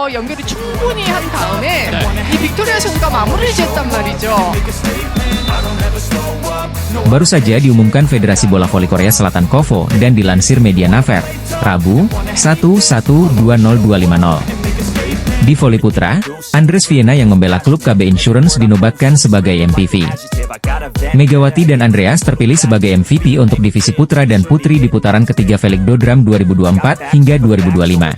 연결이 충분히 한 다음에 이 빅토리아 선수가 마무리를 지었단 말이죠. Baru saja diumumkan Federasi Bola Voli Korea Selatan KOVO dan dilansir media Naver, Rabu, 1/1/2050. Di voli putra, Andres Viena yang membela klub KB Insurance dinobatkan sebagai MVP. Megawati dan Andreas terpilih sebagai MVP untuk divisi putra dan putri di putaran ketiga Velik Dodram 2024 hingga 2025.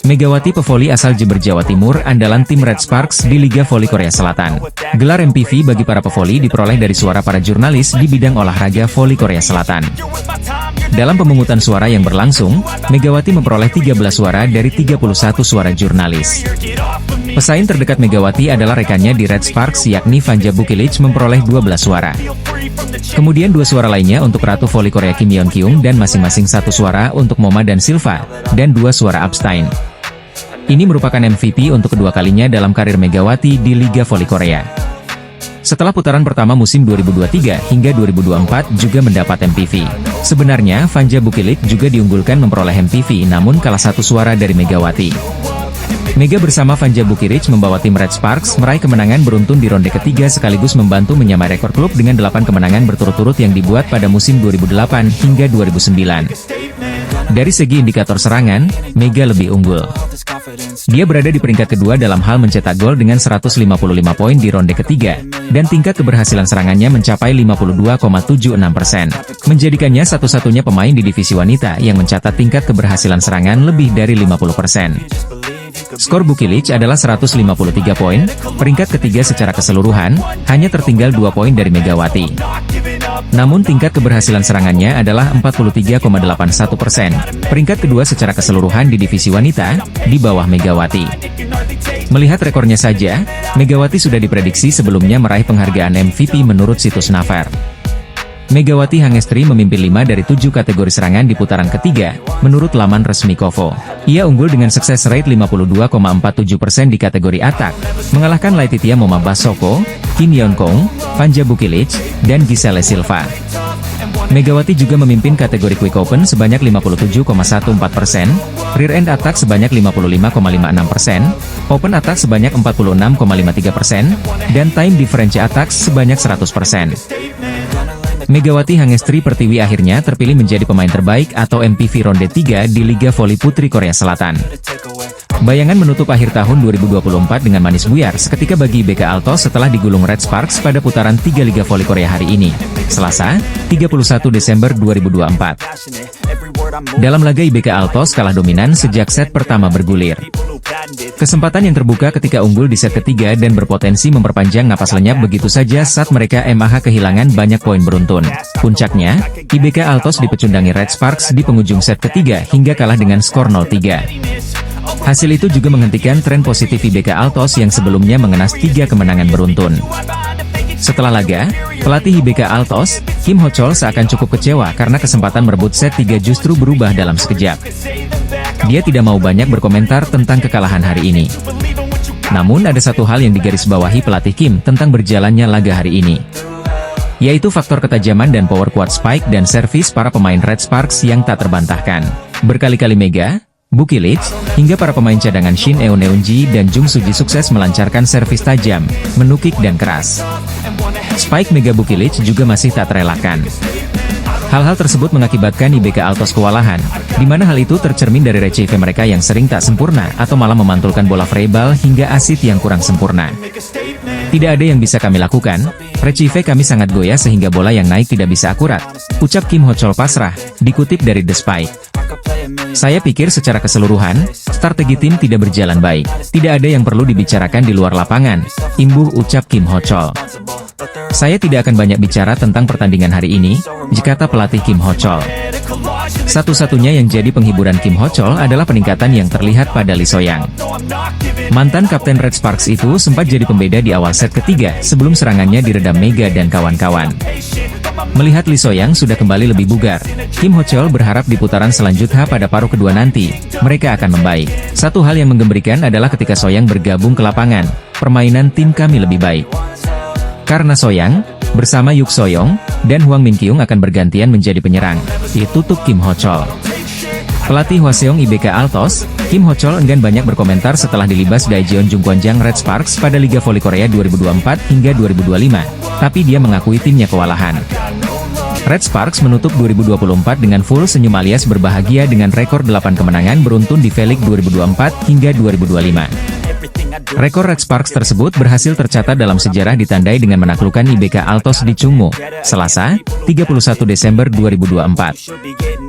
Megawati pevoli asal Jember Jawa Timur andalan tim Red Sparks di Liga Voli Korea Selatan. Gelar MVP bagi para pevoli diperoleh dari suara para jurnalis di bidang olahraga voli Korea Selatan. Dalam pemungutan suara yang berlangsung, Megawati memperoleh 13 suara dari 31 suara jurnalis. Pesaing terdekat Megawati adalah rekannya di Red Sparks yakni Vanja Bukilic memperoleh 12 suara. Kemudian 2 suara lainnya untuk Ratu Voli Korea Kim Yeon Kyung dan masing-masing 1 suara untuk Moma dan Silva, dan 2 suara abstain. Ini merupakan MVP untuk kedua kalinya dalam karir Megawati di Liga Voli Korea. Setelah putaran pertama musim 2023 hingga 2024 juga mendapat MVP. Sebenarnya Vanja Bukilic juga diunggulkan memperoleh MVP namun kalah 1 suara dari Megawati. Mega bersama Vanja Bukilic membawa tim Red Sparks meraih kemenangan beruntun di ronde ketiga sekaligus membantu menyamai rekor klub dengan 8 kemenangan berturut-turut yang dibuat pada musim 2008 hingga 2009. Dari segi indikator serangan, Mega lebih unggul. Dia berada di peringkat kedua dalam hal mencetak gol dengan 155 poin di ronde ketiga, dan tingkat keberhasilan serangannya mencapai 52,76%. Menjadikannya satu-satunya pemain di divisi wanita yang mencatat tingkat keberhasilan serangan lebih dari 50%. Skor Bukilic adalah 153 poin, peringkat ketiga secara keseluruhan, hanya tertinggal 2 poin dari Megawati. Namun tingkat keberhasilan serangannya adalah 43,81%, peringkat kedua secara keseluruhan di divisi wanita, di bawah Megawati. Melihat rekornya saja, Megawati sudah diprediksi sebelumnya meraih penghargaan MVP menurut situs Naver. Megawati Hangestri memimpin 5 dari 7 kategori serangan di putaran ketiga, menurut laman resmi KOVO. Ia unggul dengan sukses rate 52,47% di kategori atak, mengalahkan Laetitia Moma Basoko, Kim Yeon Kong, Vanja Bukilic, dan Giselle Silva. Megawati juga memimpin kategori Quick Open sebanyak 57,14%, Rear End Attack sebanyak 55,56%, Open Attack sebanyak 46,53%, dan Time Difference Attack sebanyak 100%. Megawati Hangestri Pertiwi akhirnya terpilih menjadi pemain terbaik atau MVP ronde 3 di Liga Voli Putri Korea Selatan. Bayangan menutup akhir tahun 2024 dengan manis buyar seketika bagi IBK Altos setelah digulung Red Sparks pada putaran 3 Liga Voli Korea hari ini, Selasa, 31 Desember 2024. Dalam laga IBK Altos kalah dominan sejak set pertama bergulir. Kesempatan yang terbuka ketika unggul di set ketiga dan berpotensi memperpanjang napas lenyap begitu saja saat mereka MAH kehilangan banyak poin beruntun. Puncaknya, IBK Altos dipecundangi Red Sparks di penghujung set ketiga hingga kalah dengan skor 0-3. Hasil itu juga menghentikan tren positif IBK Altos yang sebelumnya mengenas 3 kemenangan beruntun. Setelah laga, pelatih IBK Altos, Kim Ho Chol seakan cukup kecewa karena kesempatan merebut set 3 justru berubah dalam sekejap. Dia tidak mau banyak berkomentar tentang kekalahan hari ini. Namun ada satu hal yang digarisbawahi pelatih Kim tentang berjalannya laga hari ini, yaitu faktor ketajaman dan power quad spike dan servis para pemain Red Sparks yang tak terbantahkan. Berkali-kali Mega, Bukilic, hingga para pemain cadangan Shin Eun-ji dan Jung Suji sukses melancarkan servis tajam, menukik dan keras. Spike Mega Bukilic juga masih tak terelakkan. Hal-hal tersebut mengakibatkan IBK Altos kewalahan, di mana hal itu tercermin dari recife mereka yang sering tak sempurna atau malah memantulkan bola freeball hingga asit yang kurang sempurna. Tidak ada yang bisa kami lakukan, recife kami sangat goyah sehingga bola yang naik tidak bisa akurat, ucap Kim Ho Chol pasrah, dikutip dari The Spike. Saya pikir secara keseluruhan, strategi tim tidak berjalan baik. Tidak ada yang perlu dibicarakan di luar lapangan, imbuh ucap Kim Ho Chol. Saya tidak akan banyak bicara tentang pertandingan hari ini, kata pelatih Kim Ho Chol. Satu-satunya yang jadi penghiburan Kim Ho Chol adalah peningkatan yang terlihat pada Lee Soyang. Mantan kapten Red Sparks itu sempat jadi pembeda di awal set ketiga sebelum serangannya diredam Mega dan kawan-kawan. Melihat Lee Soyang sudah kembali lebih bugar, Kim Ho Chol berharap di putaran selanjutnya pada paruh kedua nanti, mereka akan membaik. Satu hal yang menggembirikan adalah ketika Soyang bergabung ke lapangan, permainan tim kami lebih baik. Karena Soyang, bersama Yuk Soyong, dan Hwang Min Kyung akan bergantian menjadi penyerang, ditutup Kim Ho Chol. Pelatih Hwaseong IBK Altos, Kim Ho-chol enggan banyak berkomentar setelah dilibas Daejeon Jungkwanjang Red Sparks pada Liga Voli Korea 2024 hingga 2025, tapi dia mengakui timnya kewalahan. Red Sparks menutup 2024 dengan full senyum alias berbahagia dengan rekor 8 kemenangan beruntun di V-League 2024 hingga 2025. Rekor Red Sparks tersebut berhasil tercatat dalam sejarah ditandai dengan menaklukkan IBK Altos di Chungmo, Selasa, 31 Desember 2024.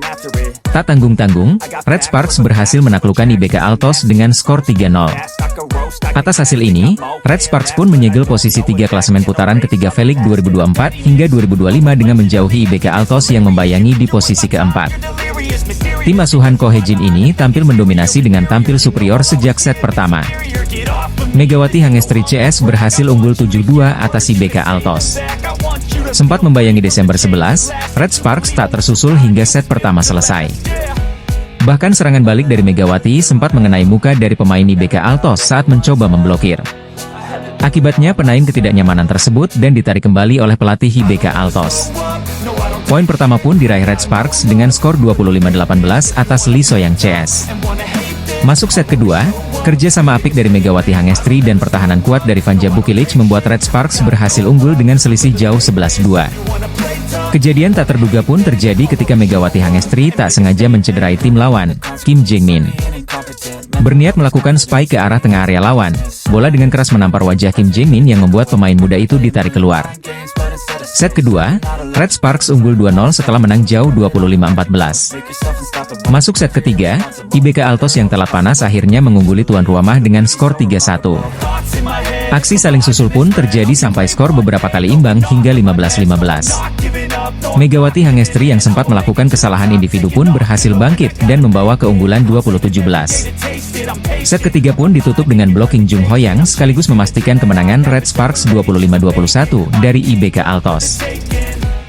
Tak tanggung-tanggung, Red Sparks berhasil menaklukkan IBK Altos dengan skor 3-0. Atas hasil ini, Red Sparks pun menyegel posisi 3 klasemen putaran ketiga V-League 2024 hingga 2025 dengan menjauhi IBK Altos yang membayangi di posisi keempat. Tim asuhan Ko Hae-jin ini tampil mendominasi dengan tampil superior sejak set pertama. Megawati Hangestri CS berhasil unggul 7-2 atas IBK Altos. Sempat membayangi Desember 11, Red Sparks tak tersusul hingga set pertama selesai. Bahkan serangan balik dari Megawati sempat mengenai muka dari pemain IBK Altos saat mencoba memblokir. Akibatnya penaing ketidaknyamanan tersebut dan ditarik kembali oleh pelatih IBK Altos. Poin pertama pun diraih Red Sparks dengan skor 25-18 atas Lee So-yang CS. Masuk set kedua, kerja sama apik dari Megawati Hangestri dan pertahanan kuat dari Vanja Bukilic membuat Red Sparks berhasil unggul dengan selisih jauh 11-2. Kejadian tak terduga pun terjadi ketika Megawati Hangestri tak sengaja mencederai tim lawan, Kim Jae-min. Berniat melakukan spike ke arah tengah area lawan, bola dengan keras menampar wajah Kim Jae-min yang membuat pemain muda itu ditarik keluar. Set kedua, Red Sparks unggul 2-0 setelah menang jauh 25-14. Masuk set ketiga, IBK Altos yang telat panas akhirnya mengungguli tuan rumah dengan skor 3-1. Aksi saling susul pun terjadi sampai skor beberapa kali imbang hingga 15-15. Megawati Hangestri yang sempat melakukan kesalahan individu pun berhasil bangkit dan membawa keunggulan 20-17. Set ketiga pun ditutup dengan blocking Jung Ho-yang sekaligus memastikan kemenangan Red Sparks 25-21 dari IBK Altos.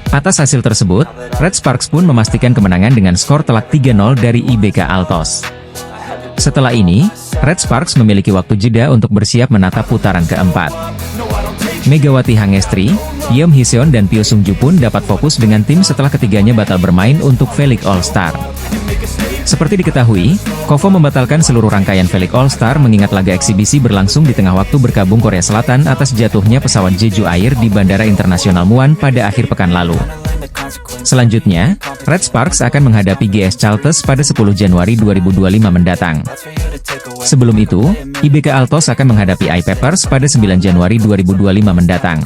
Atas hasil tersebut, Red Sparks pun memastikan kemenangan dengan skor telak 3-0 dari IBK Altos. Setelah ini, Red Sparks memiliki waktu jeda untuk bersiap menatap putaran keempat. Megawati Hangestri, Yeom Hee-seon dan Pyo Sung-ju pun dapat fokus dengan tim setelah ketiganya batal bermain untuk V-League All-Star. Seperti diketahui, KOFO membatalkan seluruh rangkaian V-League All-Star mengingat laga eksibisi berlangsung di tengah waktu berkabung Korea Selatan atas jatuhnya pesawat Jeju Air di Bandara Internasional Muan pada akhir pekan lalu. Selanjutnya, Red Sparks akan menghadapi GS Chalters pada 10 Januari 2025 mendatang. Sebelum itu, IBK Altos akan menghadapi I-Peppers pada 9 Januari 2025 mendatang.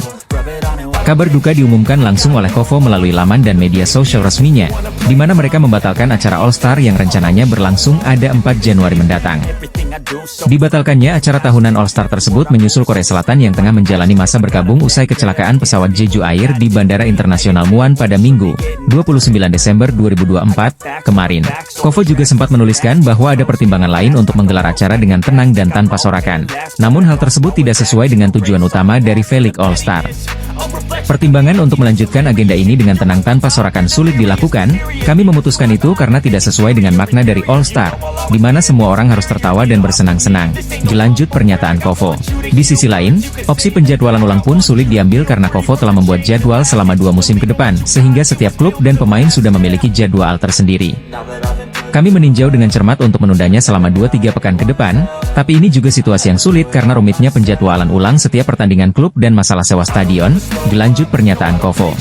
Kabar duka diumumkan langsung oleh KOFO melalui laman dan media sosial resminya, di mana mereka membatalkan acara All-Star yang rencananya berlangsung ada 4 Januari mendatang. Dibatalkannya acara tahunan All-Star tersebut menyusul Korea Selatan yang tengah menjalani masa berkabung usai kecelakaan pesawat Jeju Air di Bandara Internasional Muan pada Minggu, 29 Desember 2024, kemarin. KOFO juga sempat menuliskan bahwa ada pertimbangan lain untuk menggelar acara dengan tenang dan tanpa sorakan. Namun hal tersebut tidak sesuai dengan tujuan utama dari V-League All-Star. Pertimbangan untuk melanjutkan agenda ini dengan tenang tanpa sorakan sulit dilakukan, kami memutuskan itu karena tidak sesuai dengan makna dari All-Star, di mana semua orang harus tertawa dan bersenang-senang, dilanjut pernyataan KOFO. Di sisi lain, opsi penjadwalan ulang pun sulit diambil karena KOFO telah membuat jadwal selama 2 musim ke depan, sehingga setiap klub dan pemain sudah memiliki jadwal tersendiri. Kami meninjau dengan cermat untuk menundanya selama 2-3 pekan ke depan, tapi ini juga situasi yang sulit karena rumitnya penjadwalan ulang setiap pertandingan klub dan masalah sewa stadion, dilanjut pernyataan KOFO.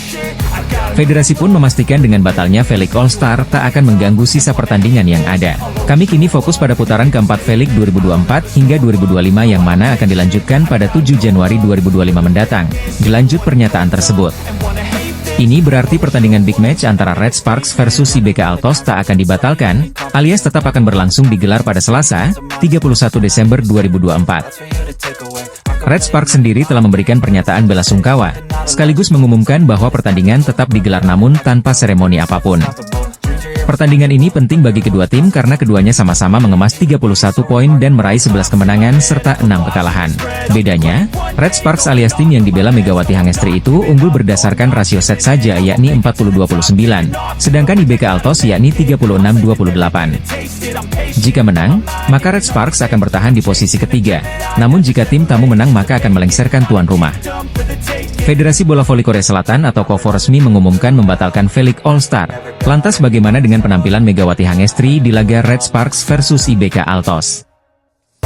Federasi pun memastikan dengan batalnya V-League All-Star tak akan mengganggu sisa pertandingan yang ada. Kami kini fokus pada putaran keempat V-League 2024 hingga 2025 yang mana akan dilanjutkan pada 7 Januari 2025 mendatang, dilanjut pernyataan tersebut. Ini berarti pertandingan big match antara Red Sparks versus IBK Altos tak akan dibatalkan, alias tetap akan berlangsung digelar pada Selasa, 31 Desember 2024. Red Sparks sendiri telah memberikan pernyataan bela sungkawa, sekaligus mengumumkan bahwa pertandingan tetap digelar namun tanpa seremoni apapun. Pertandingan ini penting bagi kedua tim karena keduanya sama-sama mengemas 31 poin dan meraih 11 kemenangan serta 6 kekalahan. Bedanya, Red Sparks alias tim yang dibela Megawati Hangestri itu unggul berdasarkan rasio set saja yakni 40-29, sedangkan IBK Altos yakni 36-28. Jika menang, maka Red Sparks akan bertahan di posisi ketiga, namun jika tim tamu menang maka akan melengsarkan tuan rumah. Federasi Bola Voli Korea Selatan atau KOVO resmi mengumumkan membatalkan V-League All-Star. Lantas bagaimana dengan penampilan Megawati Hangestri di laga Red Sparks versus IBK Altos?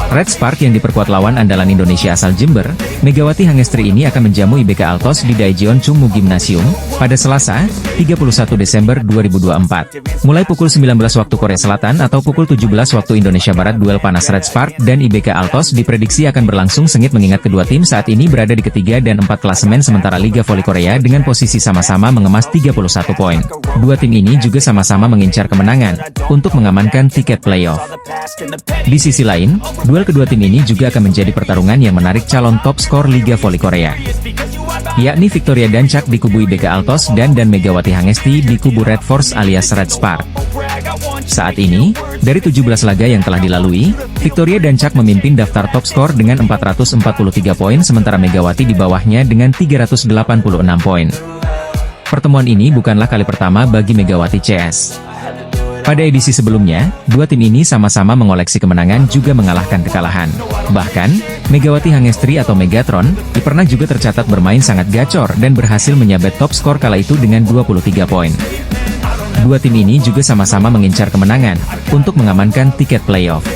Red Spark yang diperkuat lawan andalan Indonesia asal Jember, Megawati Hangestri ini akan menjamu IBK Altos di Daejeon Chungmu Gymnasium pada Selasa, 31 Desember 2024. Mulai pukul 19 waktu Korea Selatan atau pukul 17 waktu Indonesia Barat, duel panas Red Spark dan IBK Altos diprediksi akan berlangsung sengit mengingat kedua tim saat ini berada di ketiga dan 4 klasemen sementara Liga Voli Korea dengan posisi sama-sama mengemas 31 poin. Dua tim ini juga sama-sama mengincar kemenangan untuk mengamankan tiket playoff. Di sisi lain, duel kedua tim ini juga akan menjadi pertarungan yang menarik calon top skor Liga Voli Korea, yakni Victoria Dancak di kubu IBK Altos dan Megawati Hangestri di kubu Red Force alias Red Spark. Saat ini, dari 17 laga yang telah dilalui, Victoria Dancak memimpin daftar top skor dengan 443 poin sementara Megawati di bawahnya dengan 386 poin. Pertemuan ini bukanlah kali pertama bagi Megawati CS. Pada edisi sebelumnya, dua tim ini sama-sama mengoleksi kemenangan juga mengalahkan kekalahan. Bahkan, Megawati Hangestri atau Megatron, pernah juga tercatat bermain sangat gacor dan berhasil menyabet top skor kala itu dengan 23 poin. Dua tim ini juga sama-sama mengincar kemenangan untuk mengamankan tiket playoff.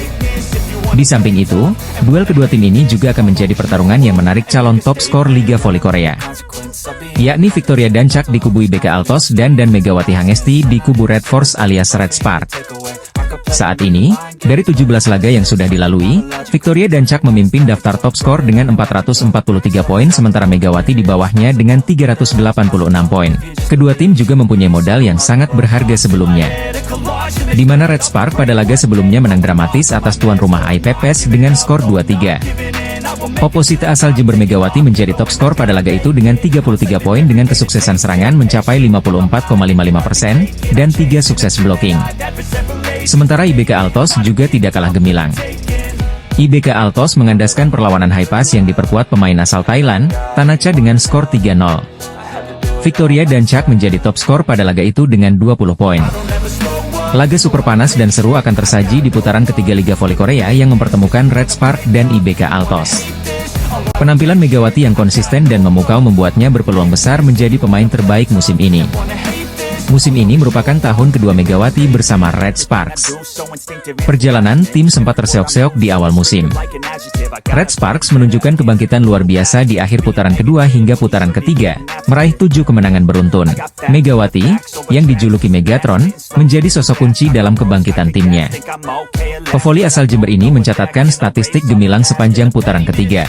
Di samping itu, duel kedua tim ini juga akan menjadi pertarungan yang menarik calon top skor Liga Voli Korea, yakni Victoria Dancak di kubu IBK Altos dan Megawati Hangestri di kubu Red Force alias Red Spark. Saat ini, dari 17 laga yang sudah dilalui, Victoria Dancak memimpin daftar top skor dengan 443 poin sementara Megawati di bawahnya dengan 386 poin. Kedua tim juga mempunyai modal yang sangat berharga sebelumnya, di mana Red Spark pada laga sebelumnya menang dramatis atas tuan rumah IPPS dengan skor 2-3. Oposite asal Jember Megawati menjadi top skor pada laga itu dengan 33 poin dengan kesuksesan serangan mencapai 54,55% dan 3 sukses blocking. Sementara IBK Altos juga tidak kalah gemilang. IBK Altos mengandaskan perlawanan high pass yang diperkuat pemain asal Thailand, Tanacha dengan skor 3-0. Victoria Dancak menjadi top skor pada laga itu dengan 20 poin. Laga super panas dan seru akan tersaji di putaran ketiga Liga Voli Korea yang mempertemukan Red Spark dan IBK Altos. Penampilan Megawati yang konsisten dan memukau membuatnya berpeluang besar menjadi pemain terbaik musim ini. Musim ini merupakan tahun kedua Megawati bersama Red Sparks. Perjalanan tim sempat terseok-seok di awal musim. Red Sparks menunjukkan kebangkitan luar biasa di akhir putaran kedua hingga putaran ketiga, meraih 7 kemenangan beruntun. Megawati, yang dijuluki Megatron, menjadi sosok kunci dalam kebangkitan timnya. Pevoli asal Jember ini mencatatkan statistik gemilang sepanjang putaran ketiga.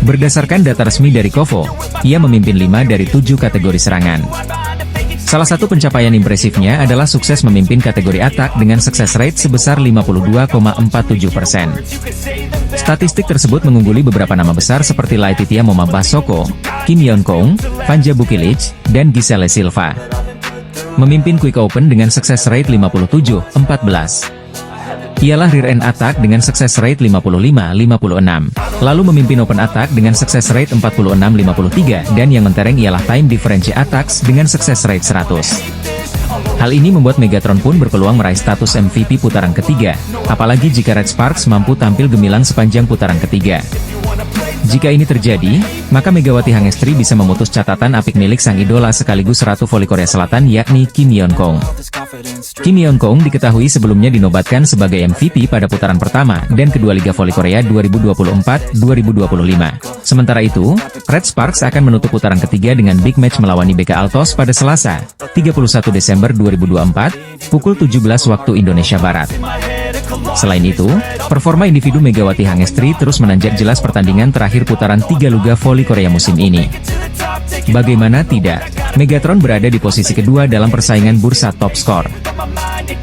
Berdasarkan data resmi dari KOVO, ia memimpin 5 dari 7 kategori serangan. Salah satu pencapaian impresifnya adalah sukses memimpin kategori atak dengan sukses rate sebesar 52,47%. Statistik tersebut mengungguli beberapa nama besar seperti Laetitia Momabasoko, Kim Yeon-kong, Vanja Bukilic, dan Giselle Silva. Memimpin Quick Open dengan sukses rate 57,14. Ialah rear end attack dengan sukses rate 55,56. Lalu memimpin open attack dengan sukses rate 46,53 dan yang mentereng ialah time difference attacks dengan sukses rate 100. Hal ini membuat Megatron pun berpeluang meraih status MVP putaran ketiga, apalagi jika Red Sparks mampu tampil gemilang sepanjang putaran ketiga. Jika ini terjadi, maka Megawati Hangestri bisa memutus catatan apik milik sang idola sekaligus Ratu Voli Korea Selatan yakni Kim Yeon-kong. Kim Yeon-kong diketahui sebelumnya dinobatkan sebagai MVP pada putaran pertama dan kedua Liga Voli Korea 2024-2025. Sementara itu, Red Sparks akan menutup putaran ketiga dengan big match melawan IBK Altos pada Selasa, 31 Desember 2024, pukul 17 waktu Indonesia Barat. Selain itu, performa individu Megawati Hangestri terus menanjak jelas pertandingan terakhir putaran 3 Liga Voli Korea musim ini. Bagaimana tidak, Megatron berada di posisi kedua dalam persaingan bursa top skor.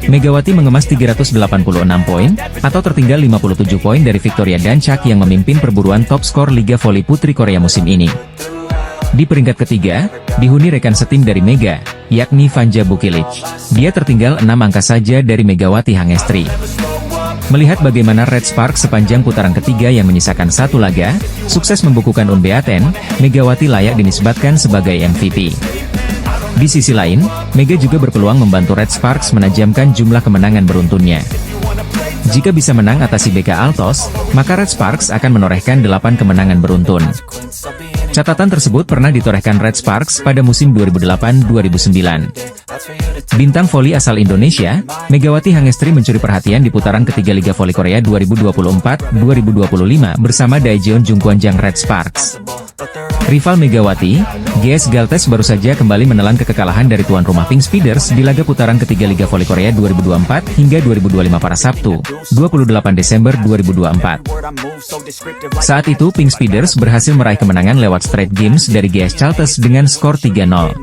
Megawati mengemas 386 poin, atau tertinggal 57 poin dari Victoria Dancak yang memimpin perburuan top skor Liga Voli Putri Korea musim ini. Di peringkat ketiga, dihuni rekan setim dari Mega, yakni Vanja Bukilic. Dia tertinggal 6 angka saja dari Megawati Hangestri. Melihat bagaimana Red Spark sepanjang putaran ketiga yang menyisakan satu laga, sukses membukukan unbeaten, Megawati layak dinisbatkan sebagai MVP. Di sisi lain, Mega juga berpeluang membantu Red Sparks menajamkan jumlah kemenangan beruntunnya. Jika bisa menang atas IBK Altos, maka Red Sparks akan menorehkan 8 kemenangan beruntun. Catatan tersebut pernah ditorehkan Red Sparks pada musim 2008-2009. Bintang voli asal Indonesia, Megawati Hangestri mencuri perhatian di putaran ketiga Liga Voli Korea 2024-2025 bersama Daejeon Jungkwanjang Red Sparks. Rival Megawati, GS Galtes baru saja kembali menelan kekalahan dari tuan rumah Pink Speeders di laga putaran ketiga Liga Voli Korea 2024 hingga 2025 pada Sabtu, 28 Desember 2024. Saat itu Pink Speeders berhasil meraih kemenangan lewat straight games dari GS Galtes dengan skor 3-0.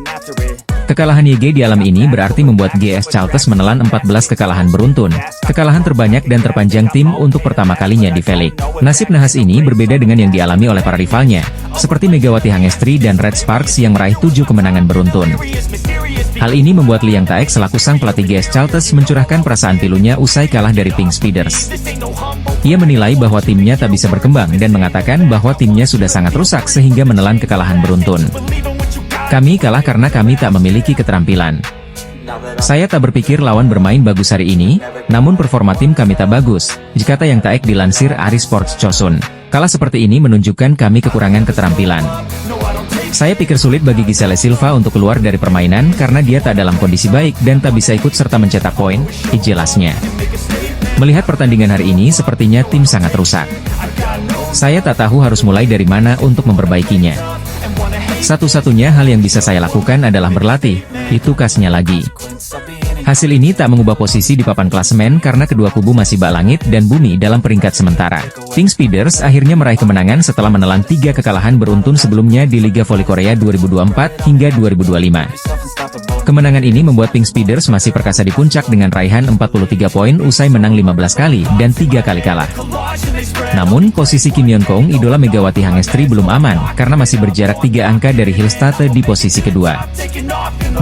Kekalahan YG di alam ini berarti membuat GS Galtes menelan 14 kekalahan beruntun, kekalahan terbanyak dan terpanjang tim untuk pertama kalinya di V-League. Nasib nahas ini berbeda dengan yang dialami oleh para rivalnya, seperti Megawati Hangestri dan Red Sparks yang meraih 7 kemenangan beruntun. Hal ini membuat Liang Taek selaku sang pelatih GS Galtes mencurahkan perasaan pilunya usai kalah dari Pink Speeders. Ia menilai bahwa timnya tak bisa berkembang dan mengatakan bahwa timnya sudah sangat rusak sehingga menelan kekalahan beruntun. Kami kalah karena kami tak memiliki keterampilan. Saya tak berpikir lawan bermain bagus hari ini, namun performa tim kami tak bagus, kata Yang Taek dilansir Ari Sports Chosun. Kalah seperti ini menunjukkan kami kekurangan keterampilan. Saya pikir sulit bagi Giselle Silva untuk keluar dari permainan karena dia tak dalam kondisi baik dan tak bisa ikut serta mencetak poin, jelasnya. Melihat pertandingan hari ini sepertinya tim sangat rusak. Saya tak tahu harus mulai dari mana untuk memperbaikinya. Satu-satunya hal yang bisa saya lakukan adalah berlatih, itu kasnya lagi. Hasil ini tak mengubah posisi di papan klasemen karena kedua kubu masih bak langit dan bumi dalam peringkat sementara. Pink Speeders akhirnya meraih kemenangan setelah menelan 3 kekalahan beruntun sebelumnya di Liga Voli Korea 2024 hingga 2025. Kemenangan ini membuat Pink Speeders masih perkasa di puncak dengan raihan 43 poin usai menang 15 kali dan 3 kali kalah. Namun, posisi Kim Yeon Kong idola Megawati Hangestri belum aman karena masih berjarak 3 angka dari Hillstate di posisi kedua.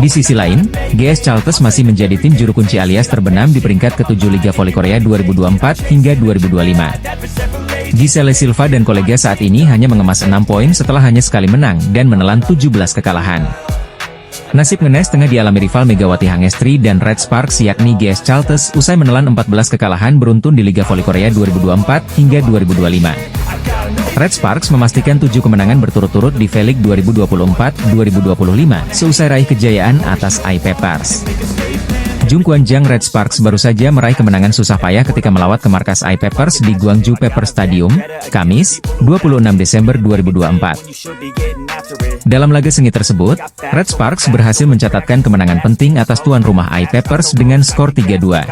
Di sisi lain, GS Galtes masih menjadi tim juru kunci alias terbenam di peringkat ke-7 Liga Voli Korea 2024 hingga 2025. Giselle Silva dan kolega saat ini hanya mengemas 6 poin setelah hanya sekali menang dan menelan 17 kekalahan. Nasib ngenes tengah dialami rival Megawati Hangestri dan Red Sparks yakni GS Galtes usai menelan 14 kekalahan beruntun di Liga Voli Korea 2024 hingga 2025. Red Sparks memastikan 7 kemenangan berturut-turut di V-League 2024-2025 seusai raih kejayaan atas I-Peppers. Jungkwanjang Red Sparks baru saja meraih kemenangan susah payah ketika melawat ke markas I-Peppers di Gwangju Pepper Stadium, Kamis, 26 Desember 2024. Dalam laga sengit tersebut, Red Sparks berhasil mencatatkan kemenangan penting atas tuan rumah I-Peppers dengan skor 3-2.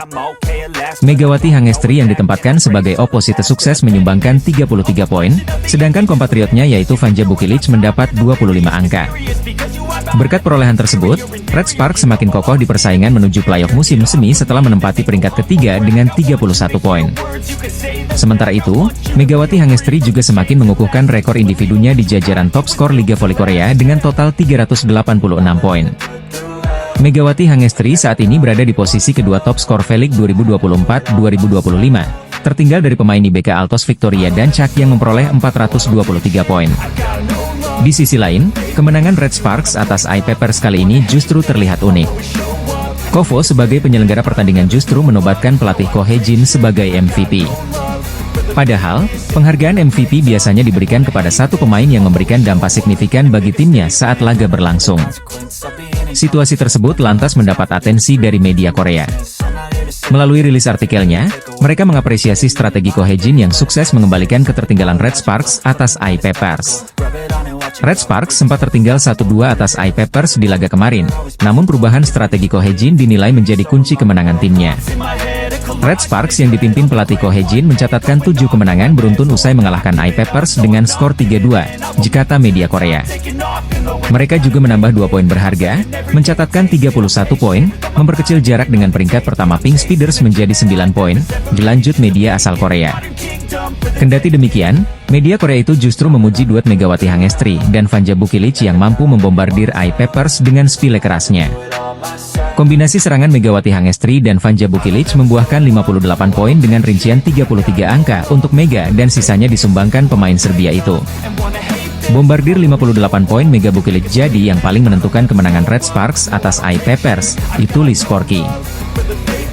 Megawati Hangestri yang ditempatkan sebagai oposite sukses menyumbangkan 33 poin, sedangkan kompatriotnya yaitu Vanja Bukilic mendapat 25 angka. Berkat perolehan tersebut, Red Sparks semakin kokoh di persaingan menuju playoff musim semi setelah menempati peringkat ketiga dengan 31 poin. Sementara itu, Megawati Hangestri juga semakin mengukuhkan rekor individunya di jajaran top skor Liga Voli Korea dengan total 386 poin. Megawati Hangestri saat ini berada di posisi kedua top skor V-League 2024-2025, tertinggal dari pemain IBK Altos Victoria dan Chak yang memperoleh 423 poin. Di sisi lain, kemenangan Red Sparks atas I-Peppers kali ini justru terlihat unik. Kovo sebagai penyelenggara pertandingan justru menobatkan pelatih Ko Hye-jin sebagai MVP. Padahal, penghargaan MVP biasanya diberikan kepada satu pemain yang memberikan dampak signifikan bagi timnya saat laga berlangsung. Situasi tersebut lantas mendapat atensi dari media Korea. Melalui rilis artikelnya, mereka mengapresiasi strategi Ko Hye-jin yang sukses mengembalikan ketertinggalan Red Sparks atas I-Peppers. Red Sparks sempat tertinggal 1-2 atas I-Peppers di laga kemarin, namun perubahan strategi Ko Hye-jin dinilai menjadi kunci kemenangan timnya. Red Sparks yang dipimpin pelatih Ko Hye-jin mencatatkan 7 kemenangan beruntun usai mengalahkan I-Peppers dengan skor 3-2, kata media Korea. Mereka juga menambah 2 poin berharga, mencatatkan 31 poin, memperkecil jarak dengan peringkat pertama Pink Speeders menjadi 9 poin, dilanjut media asal Korea. Kendati demikian, media Korea itu justru memuji duet Megawati Hangestri dan Vanja Bukilic yang mampu membombardir I-Peppers dengan spile kerasnya. Kombinasi serangan Megawati Hangestri dan Vanja Bukilic membuahkan 58 poin dengan rincian 33 angka untuk Mega dan sisanya disumbangkan pemain Serbia itu. Bombardir 58 poin Mega Bukilic jadi yang paling menentukan kemenangan Red Sparks atas I-Peppers, ditulis Porky.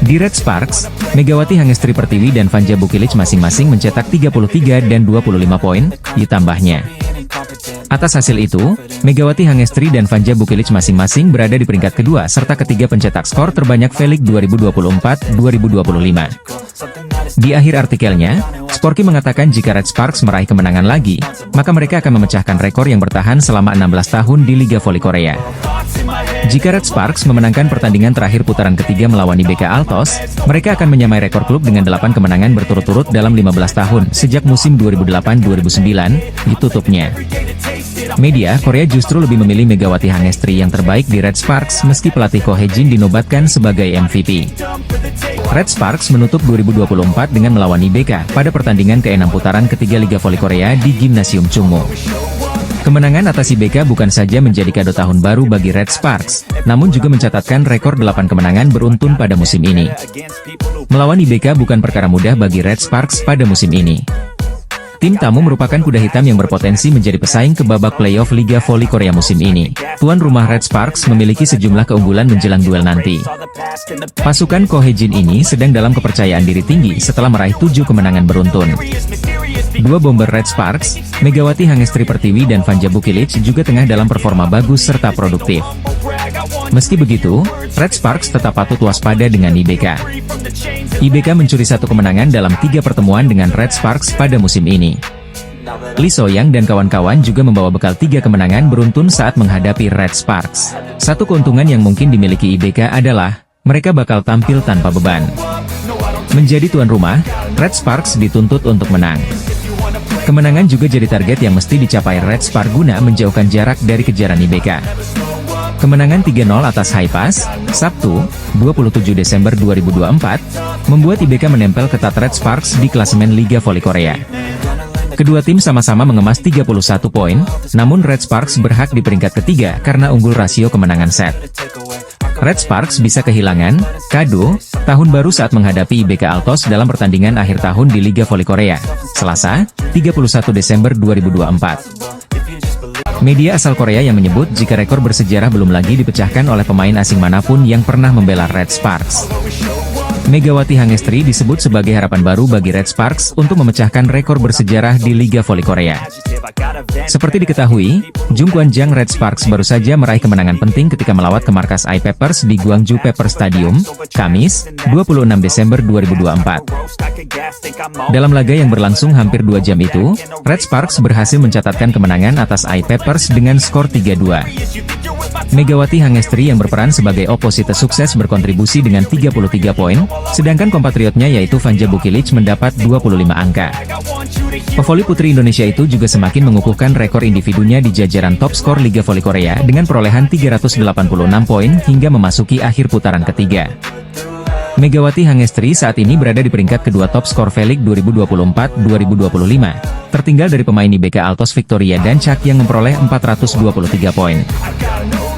Di Red Sparks, Megawati Hangestri Pertiwi dan Vanja Bukilic masing-masing mencetak 33 dan 25 poin, ditambahnya Atas hasil itu, Megawati Hangestri dan Vanja Bukilic masing-masing berada di peringkat kedua serta ketiga pencetak skor terbanyak V-League 2024-2025. Di akhir artikelnya, Sporky mengatakan jika Red Sparks meraih kemenangan lagi, maka mereka akan memecahkan rekor yang bertahan selama 16 tahun di Liga Voli Korea. Jika Red Sparks memenangkan pertandingan terakhir putaran ketiga melawan IBK Altos, mereka akan menyamai rekor klub dengan 8 kemenangan berturut-turut dalam 15 tahun sejak musim 2008-2009 ditutupnya. Media Korea justru lebih memilih Megawati Hangestri yang terbaik di Red Sparks meski pelatih Ko Hae-jin dinobatkan sebagai MVP. Red Sparks menutup 2024 dengan melawan IBK pada pertandingan ke-6 putaran ketiga Liga Voli Korea di Gimnasium Chungmo. Kemenangan atas IBK bukan saja menjadi kado tahun baru bagi Red Sparks, namun juga mencatatkan rekor 8 kemenangan beruntun pada musim ini. Melawan IBK bukan perkara mudah bagi Red Sparks pada musim ini. Tim tamu merupakan kuda hitam yang berpotensi menjadi pesaing ke babak playoff Liga Voli Korea musim ini. Tuan rumah Red Sparks memiliki sejumlah keunggulan menjelang duel nanti. Pasukan Ko Hae-jin ini sedang dalam kepercayaan diri tinggi setelah meraih 7 kemenangan beruntun. Dua bomber Red Sparks, Megawati Hangestri Pertiwi dan Vanja Bukilic juga tengah dalam performa bagus serta produktif. Meski begitu, Red Sparks tetap patut waspada dengan IBK. IBK mencuri 1 kemenangan dalam 3 pertemuan dengan Red Sparks pada musim ini. Lee So-young dan kawan-kawan juga membawa bekal 3 kemenangan beruntun saat menghadapi Red Sparks. Satu keuntungan yang mungkin dimiliki IBK adalah, mereka bakal tampil tanpa beban. Menjadi tuan rumah, Red Sparks dituntut untuk menang. Kemenangan juga jadi target yang mesti dicapai Red Sparks guna menjauhkan jarak dari kejaran IBK. Kemenangan 3-0 atas Haipas, Sabtu, 27 Desember 2024, membuat IBK menempel ketat Red Sparks di klasemen Liga Voli Korea. Kedua tim sama-sama mengemas 31 poin, namun Red Sparks berhak di peringkat ketiga karena unggul rasio kemenangan set. Red Sparks bisa kehilangan kado tahun baru saat menghadapi IBK Altos dalam pertandingan akhir tahun di Liga Voli Korea, Selasa, 31 Desember 2024. Media asal Korea yang menyebut jika rekor bersejarah belum lagi dipecahkan oleh pemain asing manapun yang pernah membela Red Sparks. Megawati Hangestri disebut sebagai harapan baru bagi Red Sparks untuk memecahkan rekor bersejarah di Liga Voli Korea. Seperti diketahui, Jung Kwan-jang Red Sparks baru saja meraih kemenangan penting ketika melawat ke markas I-Peppers di Gwangju Pepper Stadium, Kamis, 26 Desember 2024. Dalam laga yang berlangsung hampir 2 jam itu, Red Sparks berhasil mencatatkan kemenangan atas I-Peppers dengan skor 3-2. Megawati Hangestri yang berperan sebagai oposite sukses berkontribusi dengan 33 poin, sedangkan kompatriotnya yaitu Vanja Bukilic mendapat 25 angka. Pevoli putri Indonesia itu juga semakin mengukuhkan rekor individunya di jajaran top skor Liga Voli Korea dengan perolehan 386 poin hingga memasuki akhir putaran ketiga. Megawati Hangestri saat ini berada di peringkat kedua top skor V-League 2024-2025, tertinggal dari pemain IBK Altos Victoria Dancak yang memperoleh 423 poin.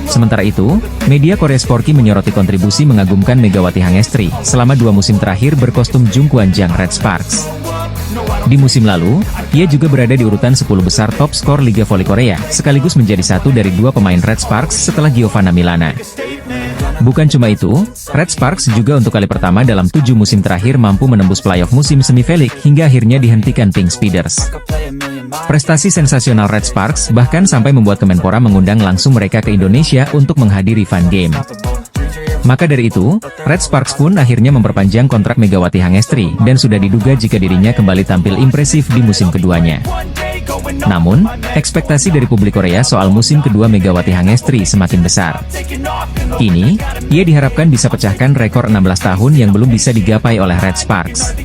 Sementara itu, media Korea Sporky menyoroti kontribusi mengagumkan Megawati Hangestri selama 2 musim terakhir berkostum Jung Kwan-jang Red Sparks. Di musim lalu, ia juga berada di urutan 10 besar top skor Liga Voli Korea, sekaligus menjadi satu dari 2 pemain Red Sparks setelah Giovanna Milana. Bukan cuma itu, Red Sparks juga untuk kali pertama dalam 7 musim terakhir mampu menembus playoff musim semi V-League hingga akhirnya dihentikan Pink Speeders. Prestasi sensasional Red Sparks bahkan sampai membuat Kemenpora mengundang langsung mereka ke Indonesia untuk menghadiri Fun Game. Maka dari itu, Red Sparks pun akhirnya memperpanjang kontrak Megawati Hangestri dan sudah diduga jika dirinya kembali tampil impresif di musim keduanya. Namun, ekspektasi dari publik Korea soal musim kedua Megawati Hangestri semakin besar. Kini, ia diharapkan bisa pecahkan rekor 16 tahun yang belum bisa digapai oleh Red Sparks.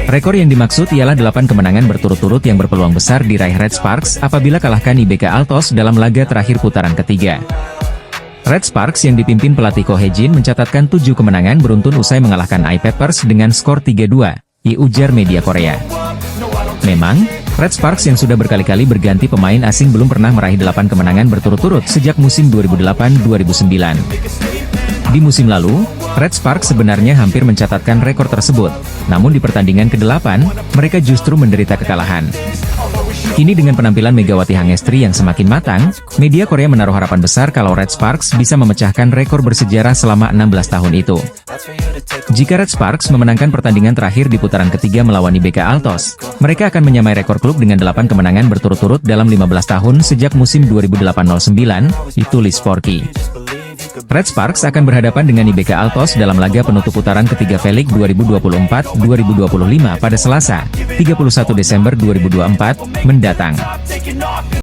Rekor yang dimaksud ialah 8 kemenangan berturut-turut yang berpeluang besar diraih Red Sparks apabila kalahkan IBK Altos dalam laga terakhir putaran ketiga. Red Sparks yang dipimpin pelatih Ko Hae-jin mencatatkan 7 kemenangan beruntun usai mengalahkan I-Peppers dengan skor 3-2, ujar media Korea. Memang, Red Sparks yang sudah berkali-kali berganti pemain asing belum pernah meraih 8 kemenangan berturut-turut sejak musim 2008-2009. Di musim lalu, Red Sparks sebenarnya hampir mencatatkan rekor tersebut, namun di pertandingan ke-8, mereka justru menderita kekalahan. Kini dengan penampilan Megawati Hangestri yang semakin matang, media Korea menaruh harapan besar kalau Red Sparks bisa memecahkan rekor bersejarah selama 16 tahun itu. Jika Red Sparks memenangkan pertandingan terakhir di putaran ketiga melawan IBK Altos, mereka akan menyamai rekor klub dengan 8 kemenangan berturut-turut dalam 15 tahun sejak musim 2008-09, ditulis Sporky. Red Sparks akan berhadapan dengan IBK Altos dalam laga penutup putaran ketiga V-League 2024-2025 pada Selasa, 31 Desember 2024, mendatang.